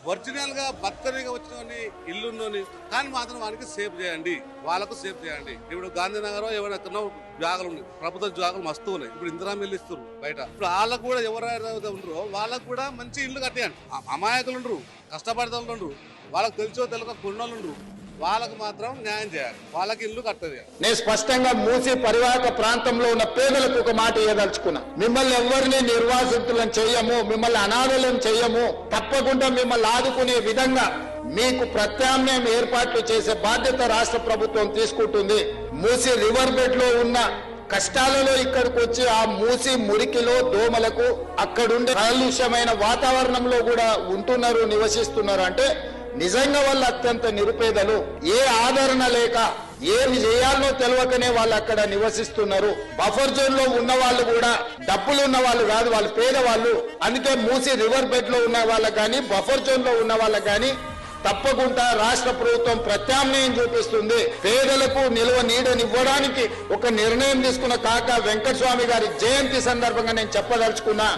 Original గా బర్తరీగా వచ్చిన ఇల్లున్నోని కానీ మాత్రం వానికి సేఫ్ చేయండి, వాళ్ళకు సేఫ్ చేయండి. ఇప్పుడు గాంధీనగర్ ఏమైనా ఎక్కడో జాగాలు ఉన్నాయి, ప్రభుత్వ జాగాలు మస్తు ఉన్నాయి. ఇప్పుడు ఇందిరా మిల్లు ఇస్తారు బయట. ఇప్పుడు వాళ్ళకు కూడా ఎవరైతే ఉండరో వాళ్ళకు కూడా మంచి ఇల్లు కట్టేయండి. అమాయకులు ఉండరు, కష్టపడతారు ఉండరు, వాళ్ళకి తెలిసో తెలియక కొన్నోళ్ళు ఉండరు, వాళ్ళకు మాత్రం న్యాయం చేయాలి, వాళ్ళకి ఇల్లు కట్టదు. నేను స్పష్టంగా మూసి పరివాహక ప్రాంతంలో ఉన్న పేదలకు ఒక మాట ఇవ్వదలుచుకున్నా. మిమ్మల్ని ఎవరిని నిర్వాసితులను చెయ్యము, మిమ్మల్ని అనాథలను చెయ్యము. తప్పకుండా మిమ్మల్ని ఆదుకునే విధంగా మీకు ప్రత్యామ్నాయం ఏర్పాట్లు చేసే బాధ్యత రాష్ట్ర ప్రభుత్వం తీసుకుంటుంది. మూసి రివర్ బెడ్ లో ఉన్న కష్టాలలో ఇక్కడికి వచ్చి ఆ మూసి మురికిలో దోమలకు అక్కడుండే కాలుష్యమైన వాతావరణంలో కూడా ఉంటున్నారు, నివసిస్తున్నారు. అంటే నిజంగా వాళ్ళు అత్యంత నిరుపేదలు, ఏ ఆదరణ లేక ఏమి చేయాలో తెలియకనే వాళ్ళు అక్కడ నివసిస్తున్నారు. బఫర్ జోన్ లో ఉన్న వాళ్ళు కూడా డబ్బులు ఉన్న వాళ్ళు కాదు, వాళ్ళు పేదవాళ్ళు. అందుకే మూసి రివర్ బెడ్ లో ఉన్న వాళ్ళకి కానీ బఫర్ జోన్ లో ఉన్న వాళ్ళకి కానీ తప్పకుండా రాష్ట్ర ప్రభుత్వం ప్రత్యామ్నాయం చూపిస్తుంది. పేదలకు నిల్వ నీడనివ్వడానికి ఒక నిర్ణయం తీసుకున్న కాకా వెంకటస్వామి గారి జయంతి సందర్భంగా నేను చెప్పదలుచుకున్నా.